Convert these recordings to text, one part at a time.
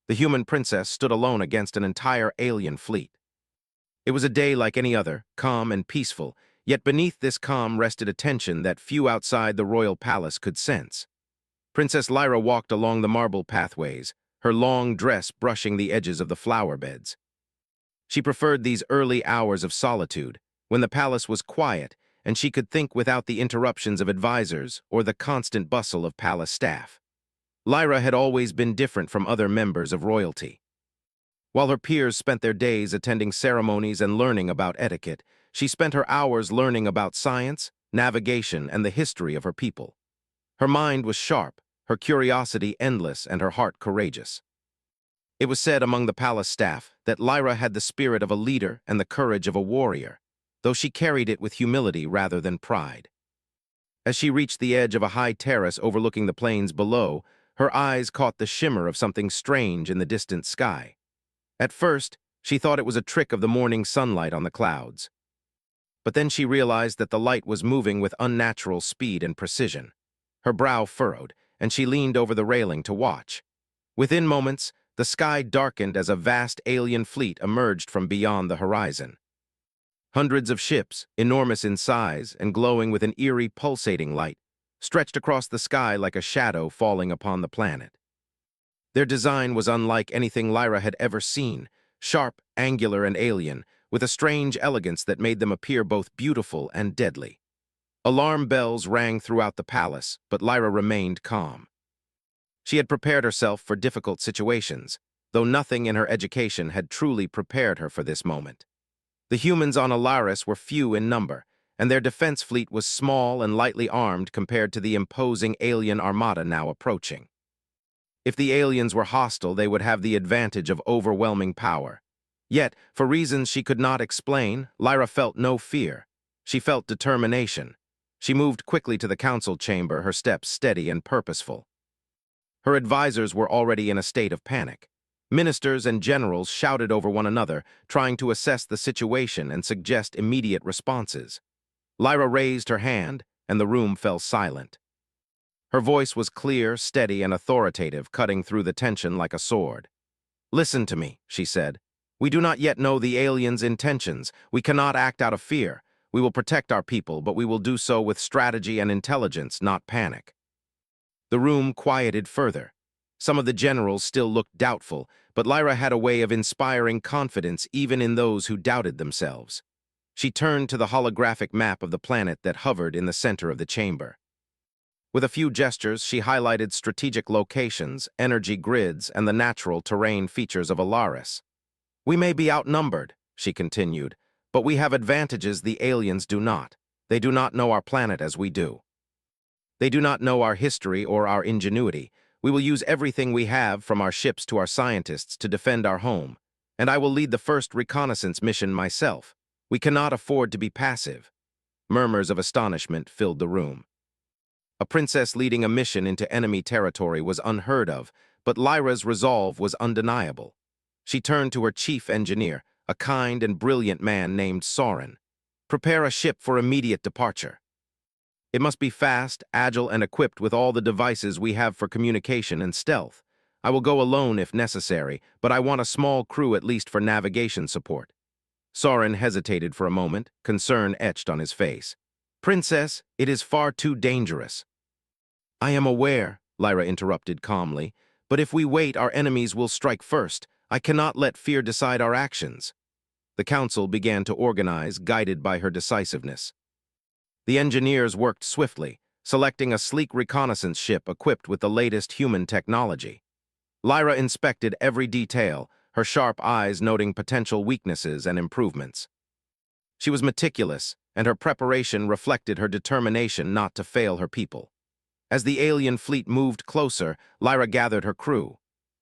The human princess stood alone against an entire alien fleet. It was a day like any other, calm and peaceful, yet beneath this calm rested a tension that few outside the royal palace could sense. Princess Lyra walked along the marble pathways, her long dress brushing the edges of the flower beds. She preferred these early hours of solitude, when the palace was quiet and she could think without the interruptions of advisors or the constant bustle of palace staff. Lyra had always been different from other members of royalty. While her peers spent their days attending ceremonies and learning about etiquette, she spent her hours learning about science, navigation, and the history of her people. Her mind was sharp, her curiosity endless, and her heart courageous. It was said among the palace staff that Lyra had the spirit of a leader and the courage of a warrior, though she carried it with humility rather than pride. As she reached the edge of a high terrace overlooking the plains below, her eyes caught the shimmer of something strange in the distant sky. At first, she thought it was a trick of the morning sunlight on the clouds. But then she realized that the light was moving with unnatural speed and precision. Her brow furrowed, and she leaned over the railing to watch. Within moments, the sky darkened as a vast alien fleet emerged from beyond the horizon. Hundreds of ships, enormous in size and glowing with an eerie, pulsating light, stretched across the sky like a shadow falling upon the planet. Their design was unlike anything Lyra had ever seen, sharp, angular, and alien, with a strange elegance that made them appear both beautiful and deadly. Alarm bells rang throughout the palace, but Lyra remained calm. She had prepared herself for difficult situations, though nothing in her education had truly prepared her for this moment. The humans on Alaris were few in number, and their defense fleet was small and lightly armed compared to the imposing alien armada now approaching. If the aliens were hostile, they would have the advantage of overwhelming power. Yet, for reasons she could not explain, Lyra felt no fear. She felt determination. She moved quickly to the council chamber, her steps steady and purposeful. Her advisors were already in a state of panic. Ministers and generals shouted over one another, trying to assess the situation and suggest immediate responses. Lyra raised her hand, and the room fell silent. Her voice was clear, steady, and authoritative, cutting through the tension like a sword. "Listen to me," she said. "We do not yet know the aliens' intentions. We cannot act out of fear. We will protect our people, but we will do so with strategy and intelligence, not panic." The room quieted further. Some of the generals still looked doubtful, but Lyra had a way of inspiring confidence even in those who doubted themselves. She turned to the holographic map of the planet that hovered in the center of the chamber. With a few gestures, she highlighted strategic locations, energy grids, and the natural terrain features of Alaris. "We may be outnumbered," she continued, "but we have advantages the aliens do not. They do not know our planet as we do. They do not know our history or our ingenuity. We will use everything we have, from our ships to our scientists, to defend our home. And I will lead the first reconnaissance mission myself. We cannot afford to be passive." Murmurs of astonishment filled the room. A princess leading a mission into enemy territory was unheard of, but Lyra's resolve was undeniable. She turned to her chief engineer, a kind and brilliant man named Soren. "Prepare a ship for immediate departure. It must be fast, agile, and equipped with all the devices we have for communication and stealth. I will go alone if necessary, but I want a small crew at least for navigation support." Soren hesitated for a moment, concern etched on his face. "Princess, it is far too dangerous." "I am aware," Lyra interrupted calmly, "but if we wait, our enemies will strike first. I cannot let fear decide our actions." The council began to organize, guided by her decisiveness. The engineers worked swiftly, selecting a sleek reconnaissance ship equipped with the latest human technology. Lyra inspected every detail, her sharp eyes noting potential weaknesses and improvements. She was meticulous, and her preparation reflected her determination not to fail her people. As the alien fleet moved closer, Lyra gathered her crew.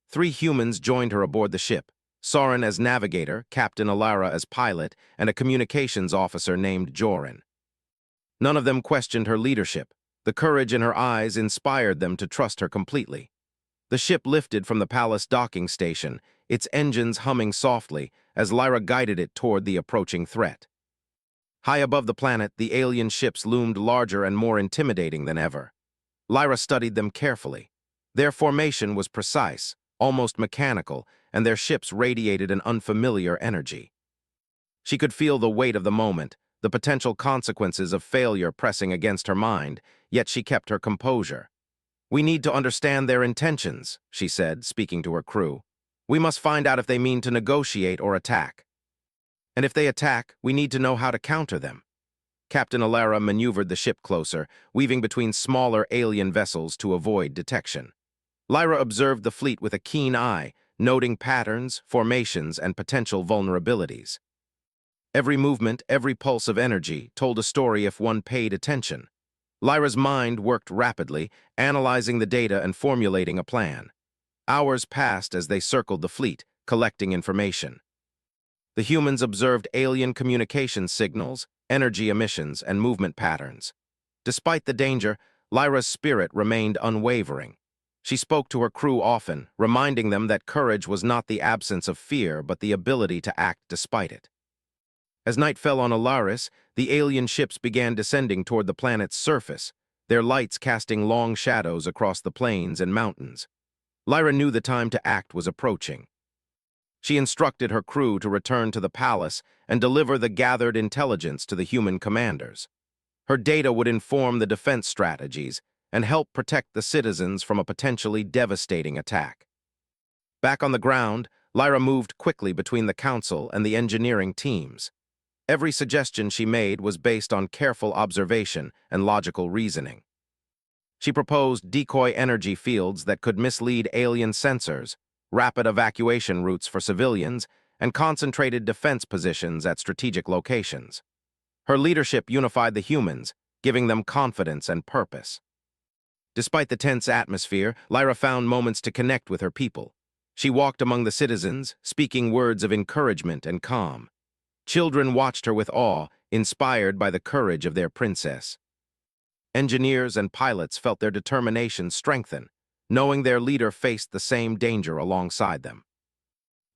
3 humans joined her aboard the ship: Soren as navigator, Captain Alara as pilot, and a communications officer named Joran. None of them questioned her leadership. The courage in her eyes inspired them to trust her completely. The ship lifted from the palace docking station, its engines humming softly as Lyra guided it toward the approaching threat. High above the planet, the alien ships loomed larger and more intimidating than ever. Lyra studied them carefully. Their formation was precise, almost mechanical, and their ships radiated an unfamiliar energy. She could feel the weight of the moment, the potential consequences of failure pressing against her mind, yet she kept her composure. "We need to understand their intentions," she said, speaking to her crew. "We must find out if they mean to negotiate or attack. And if they attack, we need to know how to counter them." Captain Alara maneuvered the ship closer, weaving between smaller alien vessels to avoid detection. Lyra observed the fleet with a keen eye, noting patterns, formations, and potential vulnerabilities. Every movement, every pulse of energy told a story if one paid attention. Lyra's mind worked rapidly, analyzing the data and formulating a plan. Hours passed as they circled the fleet, collecting information. The humans observed alien communication signals, energy emissions, and movement patterns. Despite the danger, Lyra's spirit remained unwavering. She spoke to her crew often, reminding them that courage was not the absence of fear, but the ability to act despite it. As night fell on Alaris, the alien ships began descending toward the planet's surface, their lights casting long shadows across the plains and mountains. Lyra knew the time to act was approaching. She instructed her crew to return to the palace and deliver the gathered intelligence to the human commanders. Her data would inform the defense strategies and help protect the citizens from a potentially devastating attack. Back on the ground, Lyra moved quickly between the council and the engineering teams. Every suggestion she made was based on careful observation and logical reasoning. She proposed decoy energy fields that could mislead alien sensors, rapid evacuation routes for civilians, and concentrated defense positions at strategic locations. Her leadership unified the humans, giving them confidence and purpose. Despite the tense atmosphere, Lyra found moments to connect with her people. She walked among the citizens, speaking words of encouragement and calm. Children watched her with awe, inspired by the courage of their princess. Engineers and pilots felt their determination strengthen, knowing their leader faced the same danger alongside them.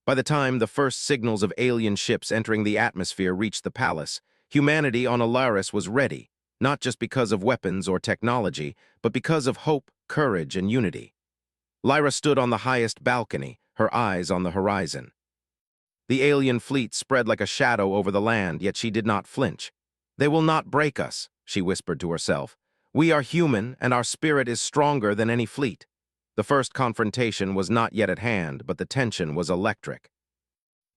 By the time the first signals of alien ships entering the atmosphere reached the palace, humanity on Alaris was ready, not just because of weapons or technology, but because of hope, courage, and unity. Lyra stood on the highest balcony, her eyes on the horizon. The alien fleet spread like a shadow over the land, yet she did not flinch. "They will not break us," she whispered to herself. "We are human, and our spirit is stronger than any fleet." The first confrontation was not yet at hand, but the tension was electric.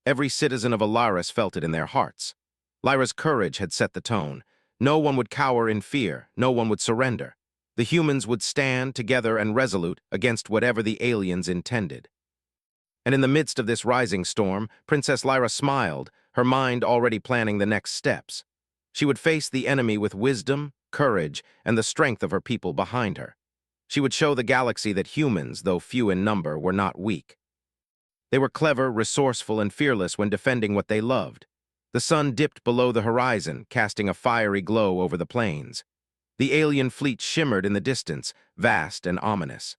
Every citizen of Alaris felt it in their hearts. Lyra's courage had set the tone. No one would cower in fear, no one would surrender. The humans would stand together and resolute against whatever the aliens intended. And in the midst of this rising storm, Princess Lyra smiled, her mind already planning the next steps. She would face the enemy with wisdom, courage, and the strength of her people behind her. She would show the galaxy that humans, though few in number, were not weak. They were clever, resourceful, and fearless when defending what they loved. The sun dipped below the horizon, casting a fiery glow over the plains. The alien fleet shimmered in the distance, vast and ominous.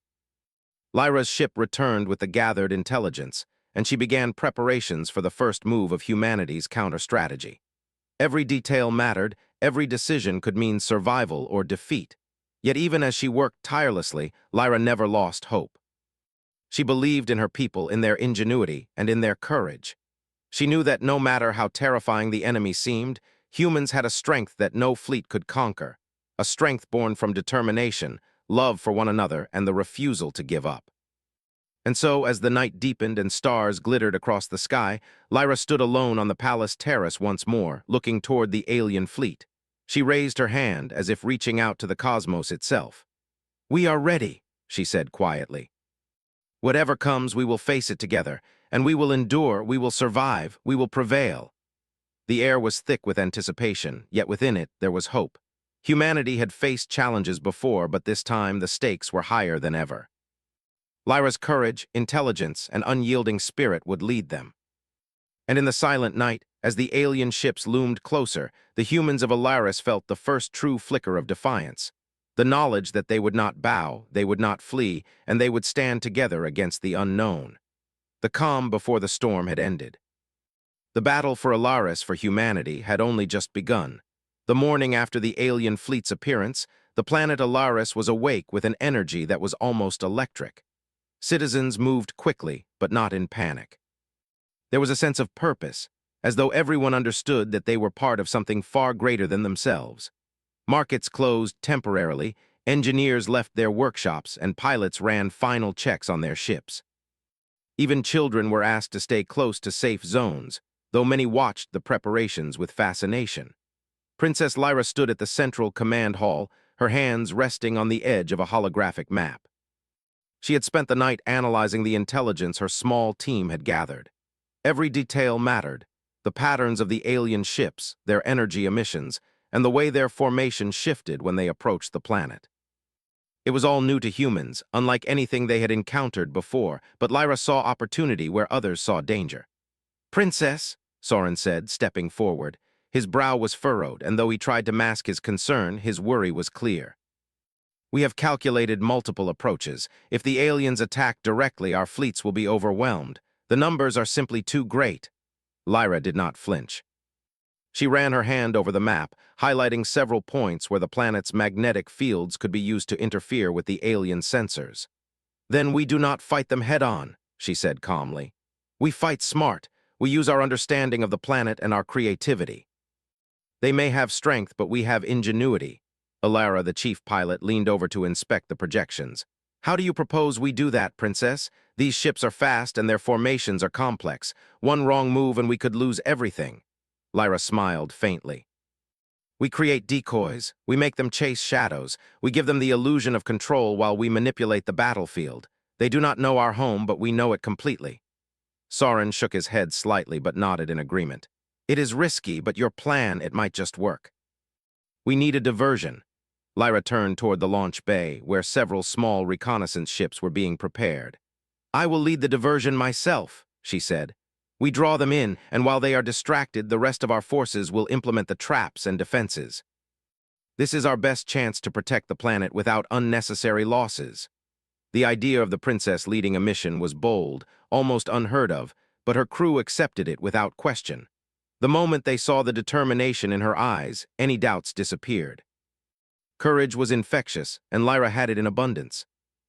Lyra's ship returned with the gathered intelligence, and she began preparations for the first move of humanity's counter-strategy. Every detail mattered, every decision could mean survival or defeat. Yet even as she worked tirelessly, Lyra never lost hope. She believed in her people, in their ingenuity, and in their courage. She knew that no matter how terrifying the enemy seemed, humans had a strength that no fleet could conquer, a strength born from determination, love for one another, and the refusal to give up. And so, as the night deepened and stars glittered across the sky, Lyra stood alone on the palace terrace once more, looking toward the alien fleet. She raised her hand as if reaching out to the cosmos itself. "We are ready," she said quietly. "Whatever comes, we will face it together, and we will endure, we will survive, we will prevail." The air was thick with anticipation, yet within it there was hope. Humanity had faced challenges before, but this time the stakes were higher than ever. Lyra's courage, intelligence, and unyielding spirit would lead them. And in the silent night, as the alien ships loomed closer, the humans of Alaris felt the first true flicker of defiance. The knowledge that they would not bow, they would not flee, and they would stand together against the unknown. The calm before the storm had ended. The battle for Alaris, for humanity, had only just begun. The morning after the alien fleet's appearance, the planet Alaris was awake with an energy that was almost electric. Citizens moved quickly, but not in panic. There was a sense of purpose, as though everyone understood that they were part of something far greater than themselves. Markets closed temporarily, engineers left their workshops, and pilots ran final checks on their ships. Even children were asked to stay close to safe zones, though many watched the preparations with fascination. Princess Lyra stood at the central command hall, her hands resting on the edge of a holographic map. She had spent the night analyzing the intelligence her small team had gathered. Every detail mattered: the patterns of the alien ships, their energy emissions, and the way their formation shifted when they approached the planet. It was all new to humans, unlike anything they had encountered before, but Lyra saw opportunity where others saw danger. "Princess," Soren said, stepping forward. His brow was furrowed, and though he tried to mask his concern, his worry was clear. "We have calculated multiple approaches. If the aliens attack directly, our fleets will be overwhelmed. The numbers are simply too great." Lyra did not flinch. She ran her hand over the map, highlighting several points where the planet's magnetic fields could be used to interfere with the alien sensors. "Then we do not fight them head-on," she said calmly. "We fight smart. We use our understanding of the planet and our creativity. They may have strength, but we have ingenuity." Alara, the chief pilot, leaned over to inspect the projections. "How do you propose we do that, Princess? These ships are fast and their formations are complex. One wrong move and we could lose everything." Lyra smiled faintly. "We create decoys. We make them chase shadows. We give them the illusion of control while we manipulate the battlefield. They do not know our home, but we know it completely." Soren shook his head slightly but nodded in agreement. "It is risky, but your plan, it might just work." "We need a diversion." Lyra turned toward the launch bay, where several small reconnaissance ships were being prepared. "I will lead the diversion myself," she said. "We draw them in, and while they are distracted, the rest of our forces will implement the traps and defenses. This is our best chance to protect the planet without unnecessary losses." The idea of the princess leading a mission was bold, almost unheard of, but her crew accepted it without question. The moment they saw the determination in her eyes, any doubts disappeared. Courage was infectious, and Lyra had it in abundance.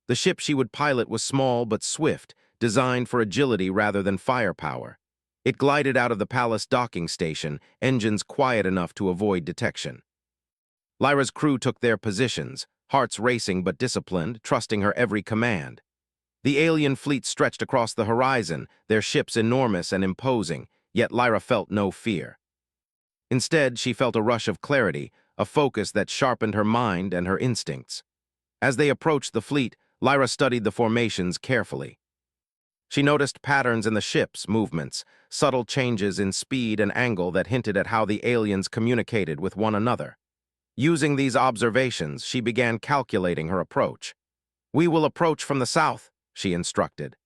The ship she would pilot was small but swift, designed for agility rather than firepower. It glided out of the palace docking station, engines quiet enough to avoid detection. Lyra's crew took their positions, hearts racing but disciplined, trusting her every command. The alien fleet stretched across the horizon, their ships enormous and imposing, yet Lyra felt no fear. Instead, she felt a rush of clarity, a focus that sharpened her mind and her instincts. As they approached the fleet, Lyra studied the formations carefully. She noticed patterns in the ship's movements, subtle changes in speed and angle that hinted at how the aliens communicated with one another. Using these observations, she began calculating her approach. "We will approach from the south," she instructed.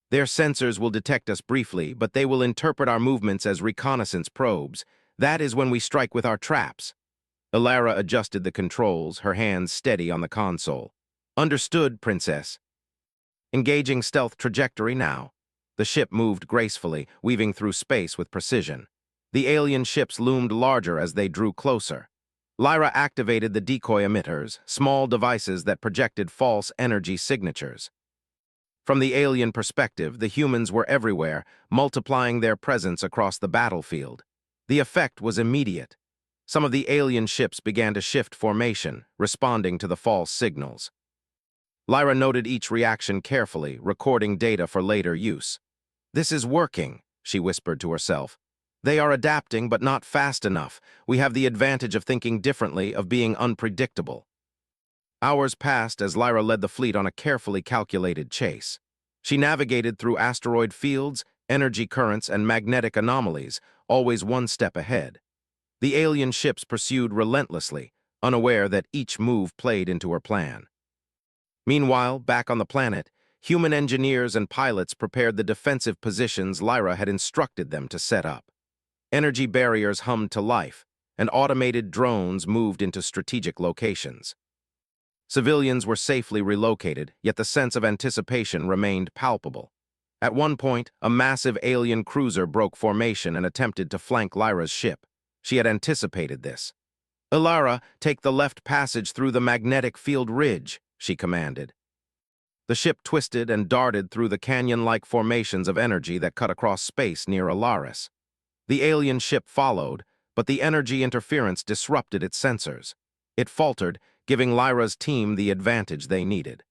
"Their sensors will detect us briefly, but they will interpret our movements as reconnaissance probes. That is when we strike with our traps." Alara adjusted the controls, her hands steady on the console. "Understood, Princess." Engaging stealth trajectory now. The ship moved gracefully, weaving through space with precision. The alien ships loomed larger as they drew closer. Lyra activated the decoy emitters, small devices that projected false energy signatures. From the alien perspective, the humans were everywhere, multiplying their presence across the battlefield. The effect was immediate. Some of the alien ships began to shift formation, responding to the false signals. Lyra noted each reaction carefully, recording data for later use. "This is working," she whispered to herself. "They are adapting, but not fast enough. We have the advantage of thinking differently, of being unpredictable." Hours passed as Lyra led the fleet on a carefully calculated chase. She navigated through asteroid fields, energy currents, and magnetic anomalies, always one step ahead. The alien ships pursued relentlessly, unaware that each move played into her plan. Meanwhile, back on the planet, human engineers and pilots prepared the defensive positions Lyra had instructed them to set up. Energy barriers hummed to life, and automated drones moved into strategic locations. Civilians were safely relocated, yet the sense of anticipation remained palpable. At one point, a massive alien cruiser broke formation and attempted to flank Lyra's ship. She had anticipated this. "Alara, take the left passage through the magnetic field ridge," she commanded. The ship twisted and darted through the canyon-like formations of energy that cut across space near Alaris. The alien ship followed, but the energy interference disrupted its sensors. It faltered, giving Lyra's team the advantage they needed.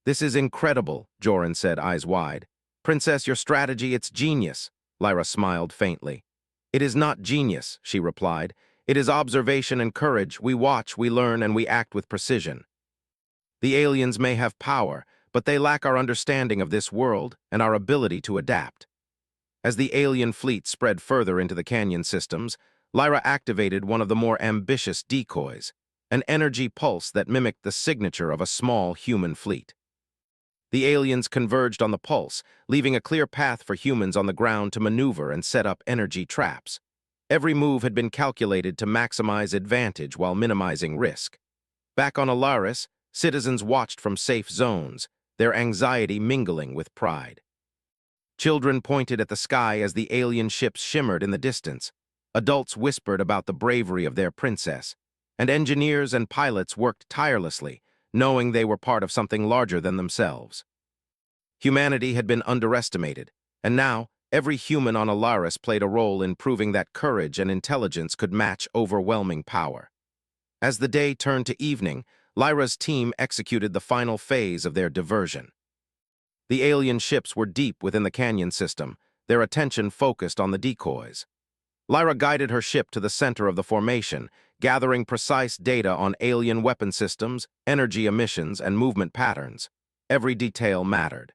"This is incredible," Joran said, eyes wide. "Princess, your strategy, it's genius." Lyra smiled faintly. "It is not genius," she replied. "It is observation and courage. We watch, we learn, and we act with precision. The aliens may have power, but they lack our understanding of this world and our ability to adapt." As the alien fleet spread further into the canyon systems, Lyra activated one of the more ambitious decoys, an energy pulse that mimicked the signature of a small human fleet. The aliens converged on the pulse, leaving a clear path for humans on the ground to maneuver and set up energy traps. Every move had been calculated to maximize advantage while minimizing risk. Back on Alaris, citizens watched from safe zones, their anxiety mingling with pride. Children pointed at the sky as the alien ships shimmered in the distance. Adults whispered about the bravery of their princess, and engineers and pilots worked tirelessly, knowing they were part of something larger than themselves. Humanity had been underestimated, and now every human on Alaris played a role in proving that courage and intelligence could match overwhelming power. As the day turned to evening, Lyra's team executed the final phase of their diversion. The alien ships were deep within the canyon system, their attention focused on the decoys. Lyra guided her ship to the center of the formation, gathering precise data on alien weapon systems, energy emissions, and movement patterns. Every detail mattered.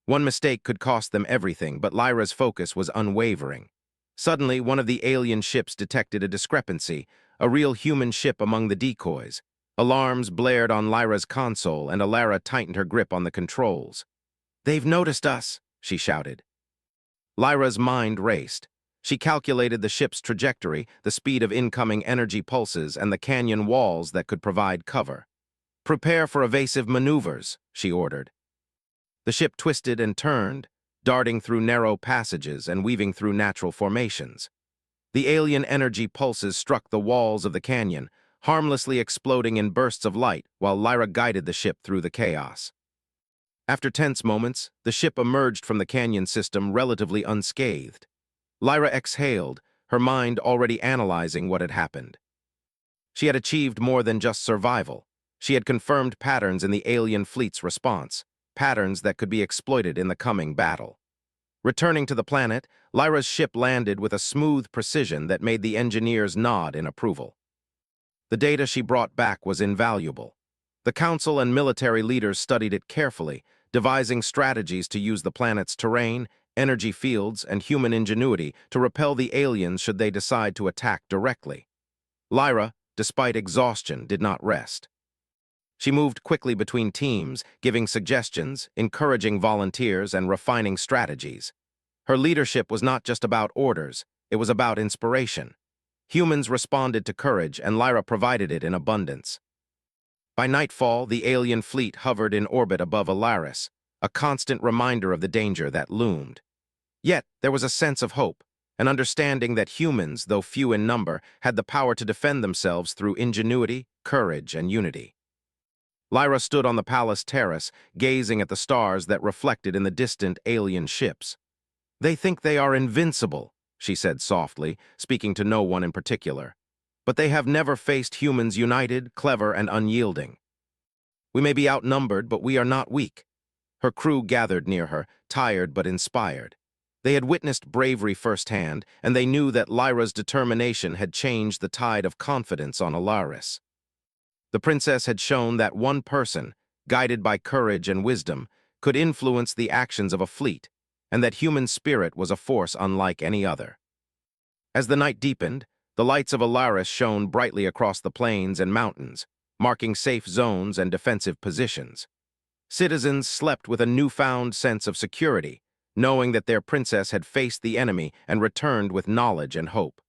One mistake could cost them everything, but Lyra's focus was unwavering. Suddenly, one of the alien ships detected a discrepancy, a real human ship among the decoys. Alarms blared on Lyra's console, and Alara tightened her grip on the controls. "They've noticed us," she shouted. Lyra's mind raced. She calculated the ship's trajectory, the speed of incoming energy pulses, and the canyon walls that could provide cover. "Prepare for evasive maneuvers," she ordered. The ship twisted and turned, darting through narrow passages and weaving through natural formations. The alien energy pulses struck the walls of the canyon, harmlessly exploding in bursts of light while Lyra guided the ship through the chaos. After tense moments, the ship emerged from the canyon system relatively unscathed. Lyra exhaled, her mind already analyzing what had happened. She had achieved more than just survival. She had confirmed patterns in the alien fleet's response, patterns that could be exploited in the coming battle. Returning to the planet, Lyra's ship landed with a smooth precision that made the engineers nod in approval. The data she brought back was invaluable. The council and military leaders studied it carefully, devising strategies to use the planet's terrain, energy fields, and human ingenuity to repel the aliens should they decide to attack directly. Lyra, despite exhaustion, did not rest. She moved quickly between teams, giving suggestions, encouraging volunteers, and refining strategies. Her leadership was not just about orders, it was about inspiration. Humans responded to courage, and Lyra provided it in abundance. By nightfall, the alien fleet hovered in orbit above Alaris, a constant reminder of the danger that loomed. Yet, there was a sense of hope, an understanding that humans, though few in number, had the power to defend themselves through ingenuity, courage, and unity. Lyra stood on the palace terrace, gazing at the stars that reflected in the distant alien ships. "They think they are invincible," she said softly, speaking to no one in particular. "But they have never faced humans united, clever, and unyielding. We may be outnumbered, but we are not weak." Her crew gathered near her, tired but inspired. They had witnessed bravery firsthand, and they knew that Lyra's determination had changed the tide of confidence on Alaris. The princess had shown that one person, guided by courage and wisdom, could influence the actions of a fleet, and that human spirit was a force unlike any other. As the night deepened, the lights of Alaris shone brightly across the plains and mountains, marking safe zones and defensive positions. Citizens slept with a newfound sense of security, knowing that their princess had faced the enemy and returned with knowledge and hope.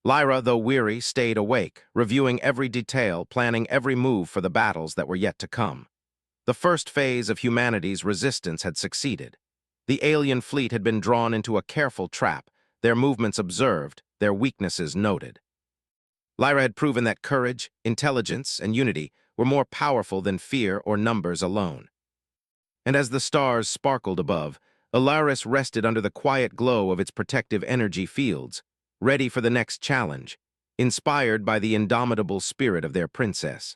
Lyra, though weary, stayed awake, reviewing every detail, planning every move for the battles that were yet to come. The first phase of humanity's resistance had succeeded. The alien fleet had been drawn into a careful trap, their movements observed, their weaknesses noted. Lyra had proven that courage, intelligence, and unity were more powerful than fear or numbers alone. And as the stars sparkled above, Alaris rested under the quiet glow of its protective energy fields, ready for the next challenge, inspired by the indomitable spirit of their princess.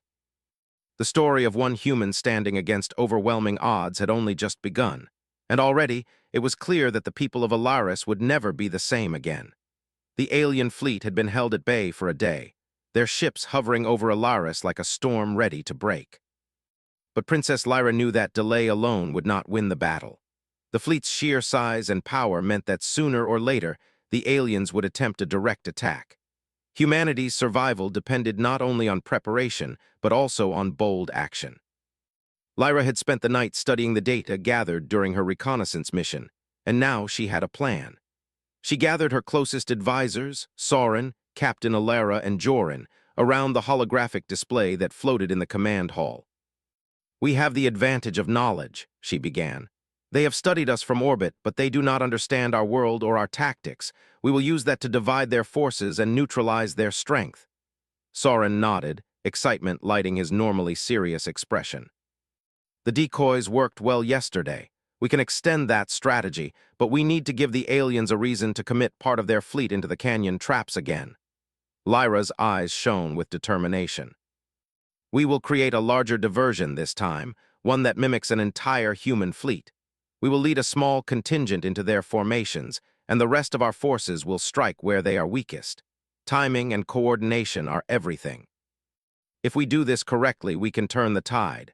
The story of one human standing against overwhelming odds had only just begun, and already it was clear that the people of Alaris would never be the same again. The alien fleet had been held at bay for a day, their ships hovering over Alaris like a storm ready to break. But Princess Lyra knew that delay alone would not win the battle. The fleet's sheer size and power meant that sooner or later, the aliens would attempt a direct attack. Humanity's survival depended not only on preparation, but also on bold action. Lyra had spent the night studying the data gathered during her reconnaissance mission, and now she had a plan. She gathered her closest advisors, Soren, Captain Alara, and Joran, around the holographic display that floated in the command hall. "We have the advantage of knowledge," she began. "They have studied us from orbit, but they do not understand our world or our tactics. We will use that to divide their forces and neutralize their strength." Soren nodded, excitement lighting his normally serious expression. "The decoys worked well yesterday. We can extend that strategy, but we need to give the aliens a reason to commit part of their fleet into the canyon traps again." Lyra's eyes shone with determination. "We will create a larger diversion this time, one that mimics an entire human fleet. We will lead a small contingent into their formations, and the rest of our forces will strike where they are weakest. Timing and coordination are everything. If we do this correctly, we can turn the tide."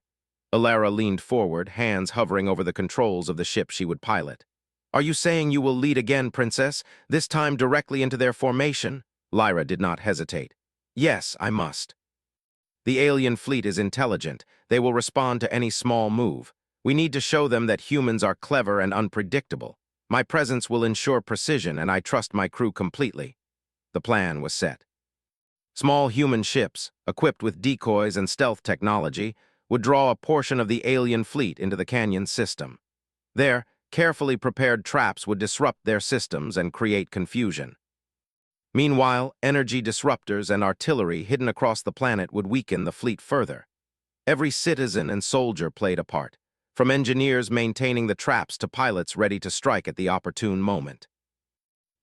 Alara leaned forward, hands hovering over the controls of the ship she would pilot. "Are you saying you will lead again, Princess, this time directly into their formation?" Lyra did not hesitate. "Yes, I must. The alien fleet is intelligent. They will respond to any small move. We need to show them that humans are clever and unpredictable. My presence will ensure precision, and I trust my crew completely." The plan was set. Small human ships, equipped with decoys and stealth technology, would draw a portion of the alien fleet into the canyon system. There, carefully prepared traps would disrupt their systems and create confusion. Meanwhile, energy disruptors and artillery hidden across the planet would weaken the fleet further. Every citizen and soldier played a part, from engineers maintaining the traps to pilots ready to strike at the opportune moment.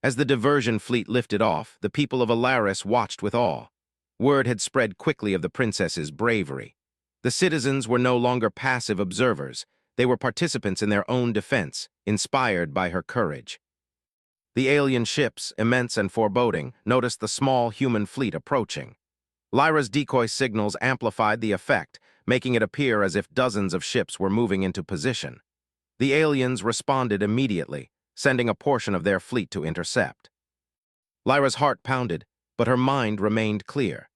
As the diversion fleet lifted off, the people of Alaris watched with awe. Word had spread quickly of the princess's bravery. The citizens were no longer passive observers. They were participants in their own defense, inspired by her courage. The alien ships, immense and foreboding, noticed the small human fleet approaching. Lyra's decoy signals amplified the effect, making it appear as if dozens of ships were moving into position. The aliens responded immediately, sending a portion of their fleet to intercept. Lyra's heart pounded, but her mind remained clear.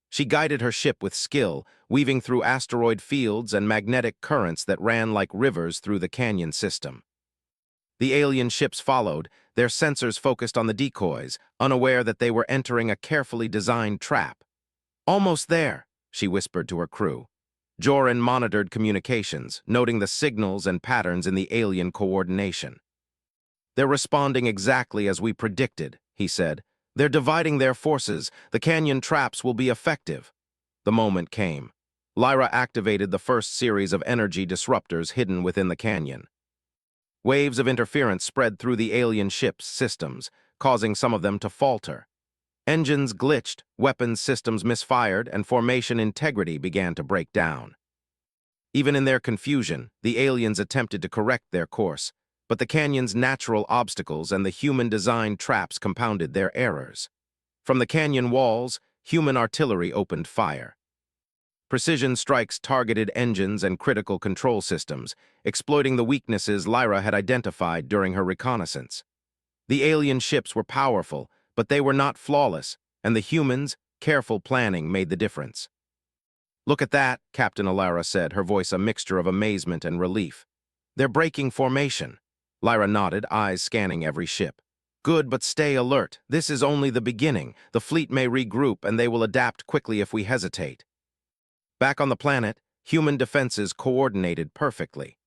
She guided her ship with skill, weaving through asteroid fields and magnetic currents that ran like rivers through the canyon system. The alien ships followed, their sensors focused on the decoys, unaware that they were entering a carefully designed trap. "Almost there," she whispered to her crew. Joran monitored communications, noting the signals and patterns in the alien coordination. "They're responding exactly as we predicted," he said. "They're dividing their forces. The canyon traps will be effective." The moment came. Lyra activated the first series of energy disruptors hidden within the canyon. Waves of interference spread through the alien ship's systems, causing some of them to falter. Engines glitched, weapons systems misfired, and formation integrity began to break down. Even in their confusion, the aliens attempted to correct their course, but the canyon's natural obstacles and the human-designed traps compounded their errors. From the canyon walls, human artillery opened fire. Precision strikes targeted engines and critical control systems, exploiting the weaknesses Lyra had identified during her reconnaissance. The alien ships were powerful, but they were not flawless, and the humans' careful planning made the difference. "Look at that," Captain Alara said, her voice a mixture of amazement and relief. "They're breaking formation." Lyra nodded, eyes scanning every ship. "Good, but stay alert. This is only the beginning. The fleet may regroup, and they will adapt quickly if we hesitate." Back on the planet, human defenses coordinated perfectly.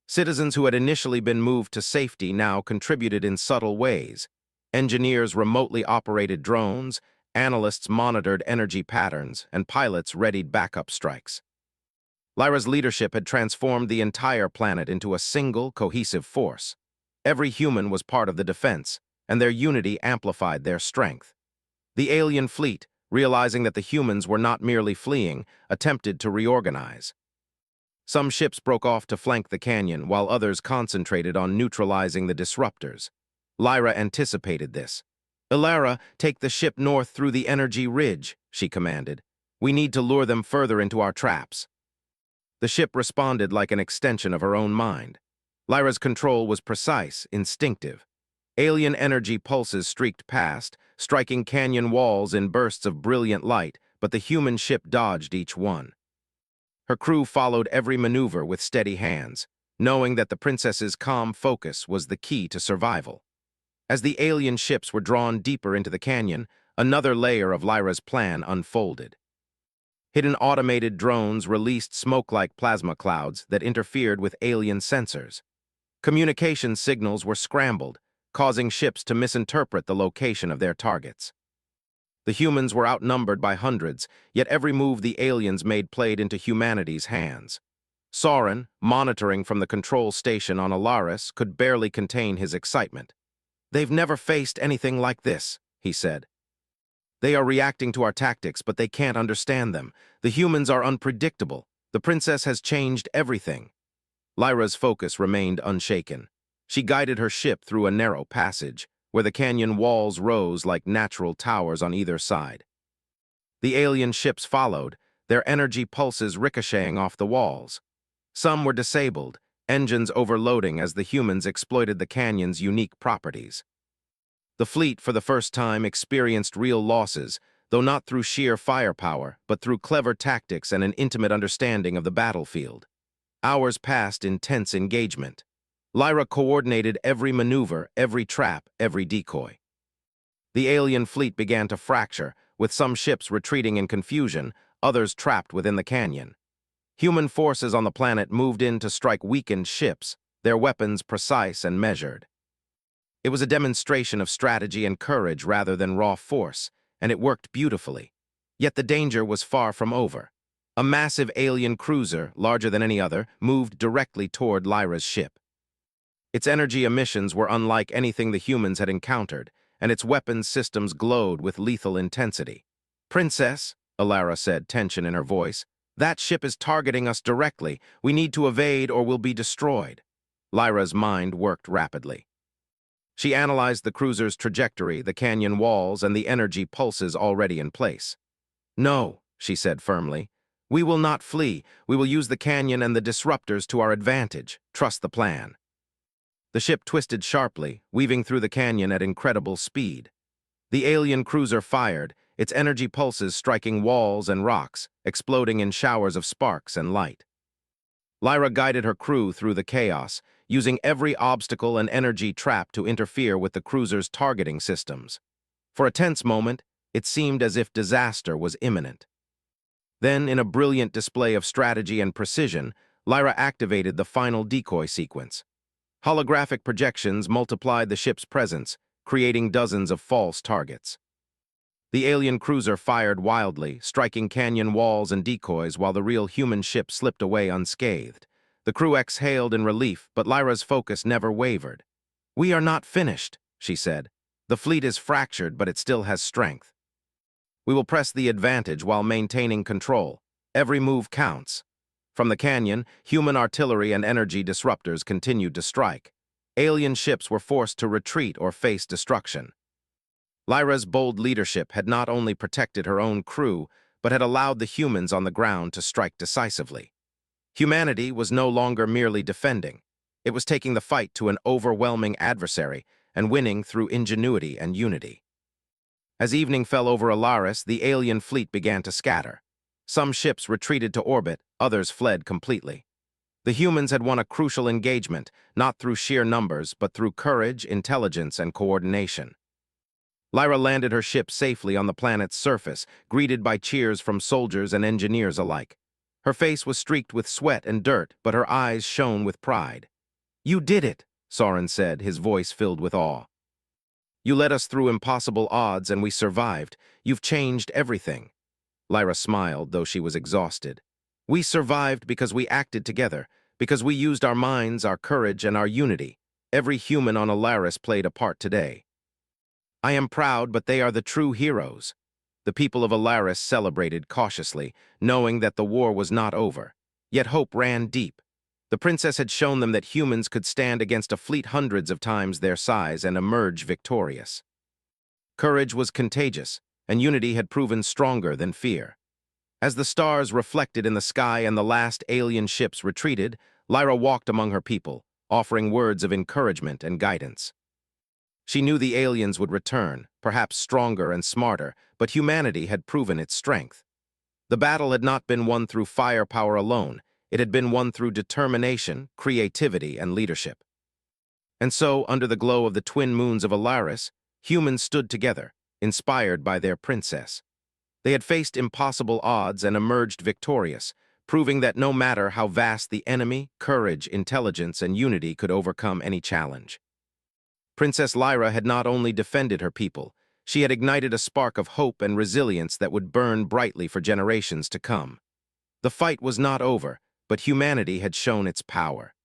Citizens who had initially been moved to safety now contributed in subtle ways. Engineers remotely operated drones, analysts monitored energy patterns, and pilots readied backup strikes. Lyra's leadership had transformed the entire planet into a single, cohesive force. Every human was part of the defense, and their unity amplified their strength. The alien fleet, realizing that the humans were not merely fleeing, attempted to reorganize. Some ships broke off to flank the canyon, while others concentrated on neutralizing the disruptors. Lyra anticipated this. "Ilara, take the ship north through the energy ridge," she commanded. "We need to lure them further into our traps." The ship responded like an extension of her own mind. Lyra's control was precise, instinctive. Alien energy pulses streaked past, striking canyon walls in bursts of brilliant light, but the human ship dodged each one. Her crew followed every maneuver with steady hands, knowing that the princess's calm focus was the key to survival. As the alien ships were drawn deeper into the canyon, another layer of Lyra's plan unfolded. Hidden automated drones released smoke-like plasma clouds that interfered with alien sensors. Communication signals were scrambled, causing ships to misinterpret the location of their targets. The humans were outnumbered by hundreds, yet every move the aliens made played into humanity's hands. Soren, monitoring from the control station on Alaris, could barely contain his excitement. "They've never faced anything like this," he said. "They are reacting to our tactics, but they can't understand them. The humans are unpredictable. The princess has changed everything." Lyra's focus remained unshaken. She guided her ship through a narrow passage, where the canyon walls rose like natural towers on either side. The alien ships followed, their energy pulses ricocheting off the walls. Some were disabled, engines overloading as the humans exploited the canyon's unique properties. The fleet, for the first time, experienced real losses, though not through sheer firepower, but through clever tactics and an intimate understanding of the battlefield. Hours passed in tense engagement. Lyra coordinated every maneuver, every trap, every decoy. The alien fleet began to fracture, with some ships retreating in confusion, others trapped within the canyon. Human forces on the planet moved in to strike weakened ships, their weapons precise and measured. It was a demonstration of strategy and courage rather than raw force, and it worked beautifully. Yet the danger was far from over. A massive alien cruiser, larger than any other, moved directly toward Lyra's ship. Its energy emissions were unlike anything the humans had encountered, and its weapons systems glowed with lethal intensity. "Princess," Ilara said, tension in her voice, "that ship is targeting us directly. We need to evade or we'll be destroyed." Lyra's mind worked rapidly. She analyzed the cruiser's trajectory, the canyon walls, and the energy pulses already in place. "No," she said firmly. "We will not flee. We will use the canyon and the disruptors to our advantage. Trust the plan." The ship twisted sharply, weaving through the canyon at incredible speed. The alien cruiser fired, its energy pulses striking walls and rocks, exploding in showers of sparks and light. Lyra guided her crew through the chaos, using every obstacle and energy trap to interfere with the cruiser's targeting systems. For a tense moment, it seemed as if disaster was imminent. Then, in a brilliant display of strategy and precision, Lyra activated the final decoy sequence. Holographic projections multiplied the ship's presence, creating dozens of false targets. The alien cruiser fired wildly, striking canyon walls and decoys while the real human ship slipped away unscathed. The crew exhaled in relief, but Lyra's focus never wavered. "We are not finished," she said. "The fleet is fractured, but it still has strength. We will press the advantage while maintaining control. Every move counts." From the canyon, human artillery and energy disruptors continued to strike. Alien ships were forced to retreat or face destruction. Lyra's bold leadership had not only protected her own crew, but had allowed the humans on the ground to strike decisively. Humanity was no longer merely defending. It was taking the fight to an overwhelming adversary and winning through ingenuity and unity. As evening fell over Alaris, the alien fleet began to scatter. Some ships retreated to orbit, others fled completely. The humans had won a crucial engagement, not through sheer numbers, but through courage, intelligence, and coordination. Lyra landed her ship safely on the planet's surface, greeted by cheers from soldiers and engineers alike. Her face was streaked with sweat and dirt, but her eyes shone with pride. "You did it," Soren said, his voice filled with awe. "You led us through impossible odds and we survived. You've changed everything." Lyra smiled, though she was exhausted. We survived because we acted together, because we used our minds, our courage, and our unity. Every human on Alaris played a part today. I am proud, but they are the true heroes. The people of Alaris celebrated cautiously, knowing that the war was not over. Yet hope ran deep. The princess had shown them that humans could stand against a fleet hundreds of times their size and emerge victorious. Courage was contagious, and unity had proven stronger than fear. As the stars reflected in the sky and the last alien ships retreated, Lyra walked among her people, offering words of encouragement and guidance. She knew the aliens would return, perhaps stronger and smarter, but humanity had proven its strength. The battle had not been won through firepower alone. It had been won through determination, creativity, and leadership. And so, under the glow of the twin moons of Alaris, humans stood together, inspired by their princess. They had faced impossible odds and emerged victorious, proving that no matter how vast the enemy, courage, intelligence, and unity could overcome any challenge. Princess Lyra had not only defended her people, she had ignited a spark of hope and resilience that would burn brightly for generations to come. The fight was not over, but humanity had shown its power.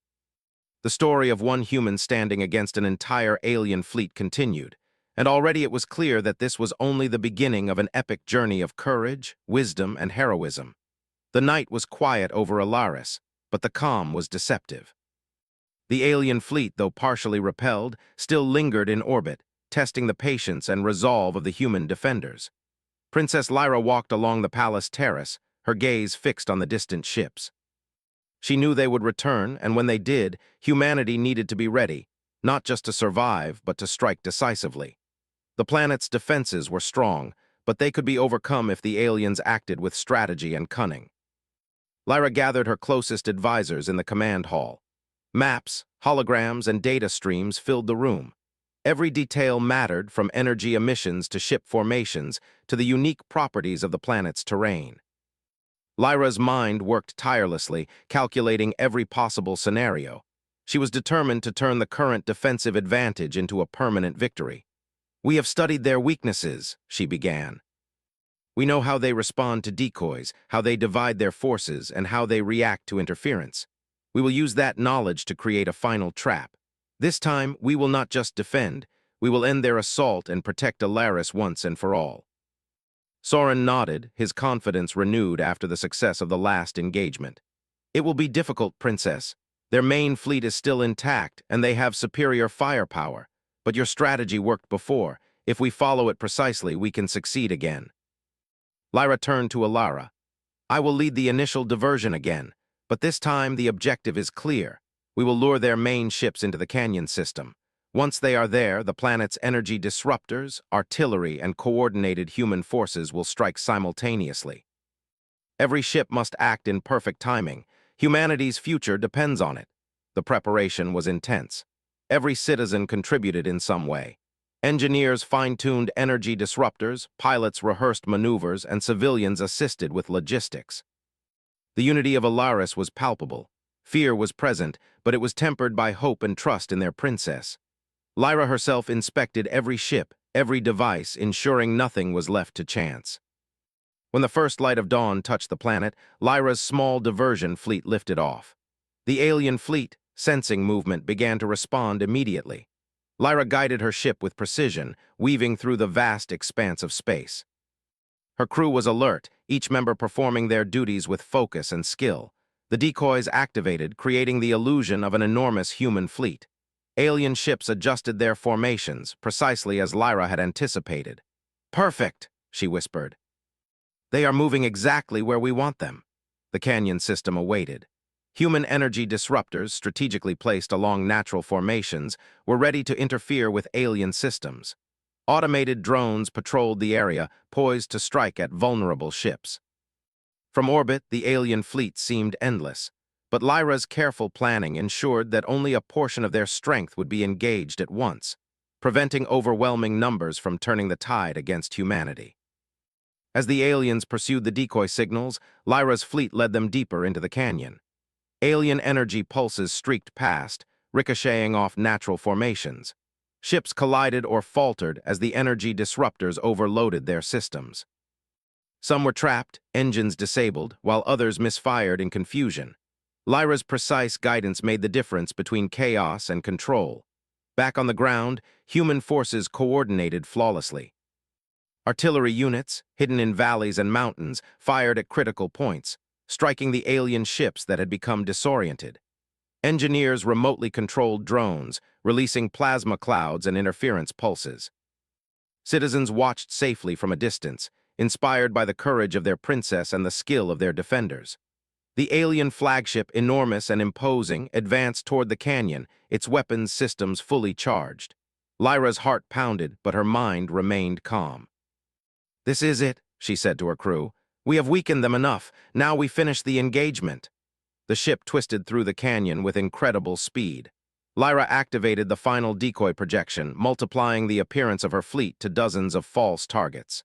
The story of one human standing against an entire alien fleet continued, and already it was clear that this was only the beginning of an epic journey of courage, wisdom, and heroism. The night was quiet over Alaris, but the calm was deceptive. The alien fleet, though partially repelled, still lingered in orbit, testing the patience and resolve of the human defenders. Princess Lyra walked along the palace terrace, her gaze fixed on the distant ships. She knew they would return, and when they did, humanity needed to be ready, not just to survive, but to strike decisively. The planet's defenses were strong, but they could be overcome if the aliens acted with strategy and cunning. Lyra gathered her closest advisors in the command hall. Maps, holograms, and data streams filled the room. Every detail mattered, from energy emissions to ship formations to the unique properties of the planet's terrain. Lyra's mind worked tirelessly, calculating every possible scenario. She was determined to turn the current defensive advantage into a permanent victory. "We have studied their weaknesses," she began. "We know how they respond to decoys, how they divide their forces, and how they react to interference. We will use that knowledge to create a final trap. This time, we will not just defend, we will end their assault and protect Alaris once and for all." Soren nodded, his confidence renewed after the success of the last engagement. "It will be difficult, Princess. Their main fleet is still intact, and they have superior firepower. But your strategy worked before. If we follow it precisely, we can succeed again." Lyra turned to Alara. "I will lead the initial diversion again, but this time the objective is clear. We will lure their main ships into the canyon system. Once they are there, the planet's energy disruptors, artillery, and coordinated human forces will strike simultaneously. Every ship must act in perfect timing. Humanity's future depends on it." The preparation was intense. Every citizen contributed in some way. Engineers fine-tuned energy disruptors, pilots rehearsed maneuvers, and civilians assisted with logistics. The unity of Alaris was palpable. Fear was present, but it was tempered by hope and trust in their princess. Lyra herself inspected every ship, every device, ensuring nothing was left to chance. When the first light of dawn touched the planet, Lyra's small diversion fleet lifted off. The alien fleet, sensing movement, began to respond immediately. Lyra guided her ship with precision, weaving through the vast expanse of space. Her crew was alert, each member performing their duties with focus and skill. The decoys activated, creating the illusion of an enormous human fleet. Alien ships adjusted their formations, precisely as Lyra had anticipated. "Perfect," she whispered. "They are moving exactly where we want them." The canyon system awaited. Human energy disruptors, strategically placed along natural formations, were ready to interfere with alien systems. Automated drones patrolled the area, poised to strike at vulnerable ships. From orbit, the alien fleet seemed endless, but Lyra's careful planning ensured that only a portion of their strength would be engaged at once, preventing overwhelming numbers from turning the tide against humanity. As the aliens pursued the decoy signals, Lyra's fleet led them deeper into the canyon. Alien energy pulses streaked past, ricocheting off natural formations. Ships collided or faltered as the energy disruptors overloaded their systems. Some were trapped, engines disabled, while others misfired in confusion. Lyra's precise guidance made the difference between chaos and control. Back on the ground, human forces coordinated flawlessly. Artillery units, hidden in valleys and mountains, fired at critical points, striking the alien ships that had become disoriented. Engineers remotely controlled drones, releasing plasma clouds and interference pulses. Citizens watched safely from a distance, inspired by the courage of their princess and the skill of their defenders. The alien flagship, enormous and imposing, advanced toward the canyon, its weapons systems fully charged. Lyra's heart pounded, but her mind remained calm. "This is it," she said to her crew. "We have weakened them enough. Now we finish the engagement." The ship twisted through the canyon with incredible speed. Lyra activated the final decoy projection, multiplying the appearance of her fleet to dozens of false targets.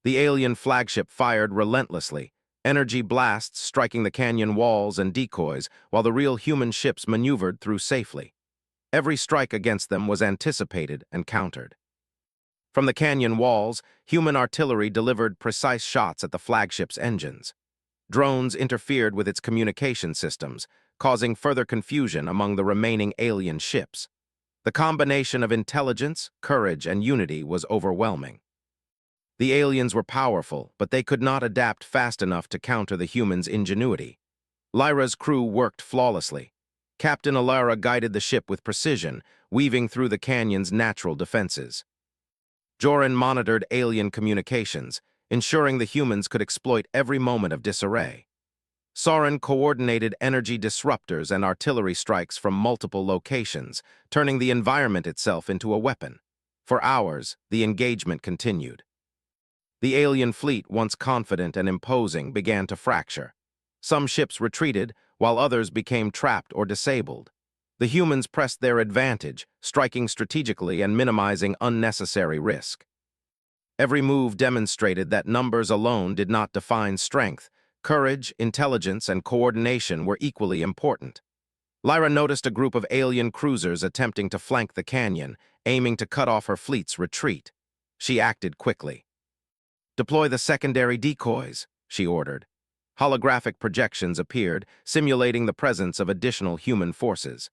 The alien flagship fired relentlessly, energy blasts striking the canyon walls and decoys, while the real human ships maneuvered through safely. Every strike against them was anticipated and countered. From the canyon walls, human artillery delivered precise shots at the flagship's engines. Drones interfered with its communication systems, causing further confusion among the remaining alien ships. The combination of intelligence, courage, and unity was overwhelming. The aliens were powerful, but they could not adapt fast enough to counter the humans' ingenuity. Lyra's crew worked flawlessly. Captain Alara guided the ship with precision, weaving through the canyon's natural defenses. Joran monitored alien communications, ensuring the humans could exploit every moment of disarray. Soren coordinated energy disruptors and artillery strikes from multiple locations, turning the environment itself into a weapon. For hours, the engagement continued. The alien fleet, once confident and imposing, began to fracture. Some ships retreated, while others became trapped or disabled. The humans pressed their advantage, striking strategically and minimizing unnecessary risk. Every move demonstrated that numbers alone did not define strength. Courage, intelligence, and coordination were equally important. Lyra noticed a group of alien cruisers attempting to flank the canyon, aiming to cut off her fleet's retreat. She acted quickly. "Deploy the secondary decoys," she ordered. Holographic projections appeared, simulating the presence of additional human forces.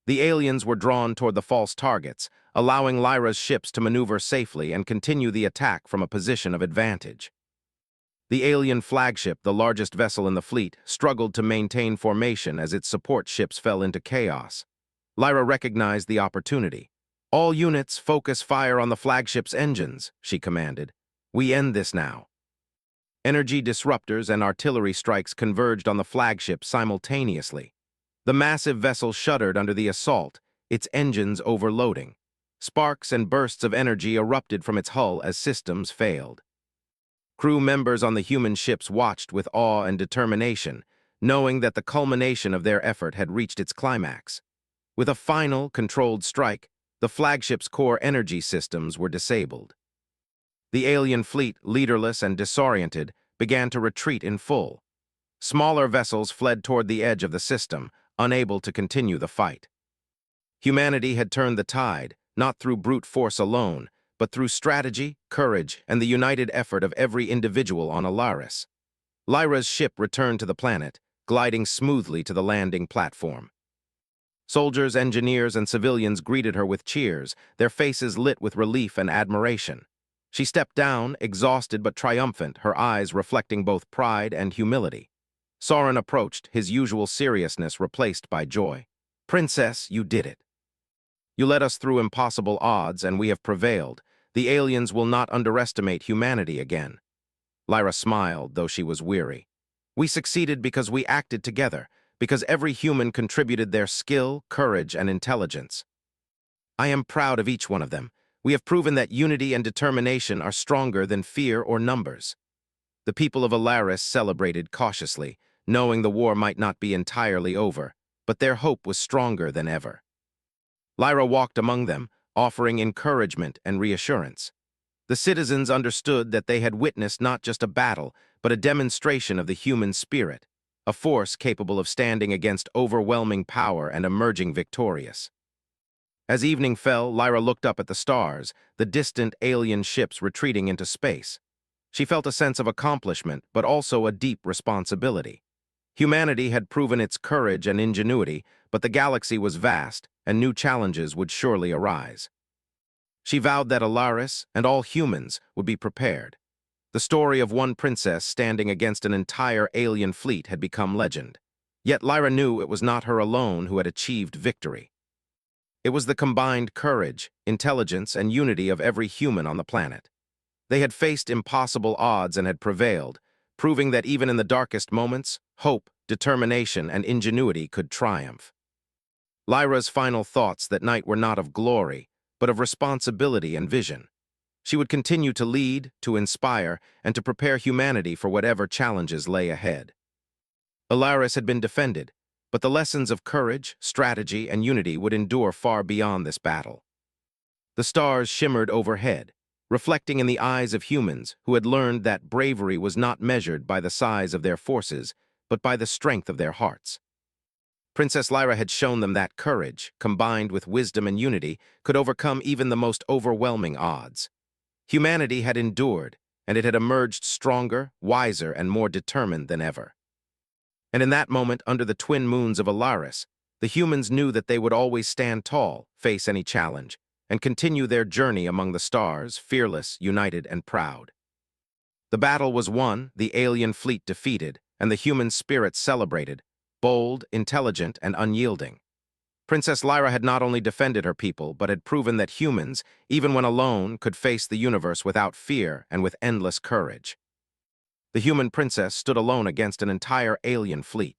The aliens were drawn toward the false targets, allowing Lyra's ships to maneuver safely and continue the attack from a position of advantage. The alien flagship, the largest vessel in the fleet, struggled to maintain formation as its support ships fell into chaos. Lyra recognized the opportunity. "All units, focus fire on the flagship's engines," she commanded. "We end this now." Energy disruptors and artillery strikes converged on the flagship simultaneously. The massive vessel shuddered under the assault, its engines overloading. Sparks and bursts of energy erupted from its hull as systems failed. Crew members on the human ships watched with awe and determination, knowing that the culmination of their effort had reached its climax. With a final, controlled strike, the flagship's core energy systems were disabled. The alien fleet, leaderless and disoriented, began to retreat in full. Smaller vessels fled toward the edge of the system, unable to continue the fight. Humanity had turned the tide, not through brute force alone, but through strategy, courage, and the united effort of every individual on Alaris. Lyra's ship returned to the planet, gliding smoothly to the landing platform. Soldiers, engineers, and civilians greeted her with cheers, their faces lit with relief and admiration. She stepped down, exhausted but triumphant, her eyes reflecting both pride and humility. Soren approached, his usual seriousness replaced by joy. "Princess, you did it. You led us through impossible odds, and we have prevailed. The aliens will not underestimate humanity again." Lyra smiled, though she was weary. "We succeeded because we acted together, because every human contributed their skill, courage, and intelligence. I am proud of each one of them. We have proven that unity and determination are stronger than fear or numbers." The people of Alaris celebrated cautiously, knowing the war might not be entirely over, but their hope was stronger than ever. Lyra walked among them, offering encouragement and reassurance. The citizens understood that they had witnessed not just a battle, but a demonstration of the human spirit, a force capable of standing against overwhelming power and emerging victorious. As evening fell, Lyra looked up at the stars, the distant alien ships retreating into space. She felt a sense of accomplishment, but also a deep responsibility. Humanity had proven its courage and ingenuity, but the galaxy was vast, and new challenges would surely arise. She vowed that Alaris and all humans would be prepared. The story of one princess standing against an entire alien fleet had become legend. Yet Lyra knew it was not her alone who had achieved victory. It was the combined courage, intelligence, and unity of every human on the planet. They had faced impossible odds and had prevailed, proving that even in the darkest moments, hope, determination, and ingenuity could triumph. Lyra's final thoughts that night were not of glory, but of responsibility and vision. She would continue to lead, to inspire, and to prepare humanity for whatever challenges lay ahead. Alaris had been defended, but the lessons of courage, strategy, and unity would endure far beyond this battle. The stars shimmered overhead, reflecting in the eyes of humans who had learned that bravery was not measured by the size of their forces, but by the strength of their hearts. Princess Lyra had shown them that courage, combined with wisdom and unity, could overcome even the most overwhelming odds. Humanity had endured, and it had emerged stronger, wiser, and more determined than ever. And in that moment, under the twin moons of Alaris, the humans knew that they would always stand tall, face any challenge, and continue their journey among the stars, fearless, united, and proud. The battle was won, the alien fleet defeated, and the human spirit celebrated, bold, intelligent, and unyielding. Princess Lyra had not only defended her people, but had proven that humans, even when alone, could face the universe without fear and with endless courage. The human princess stood alone against an entire alien fleet.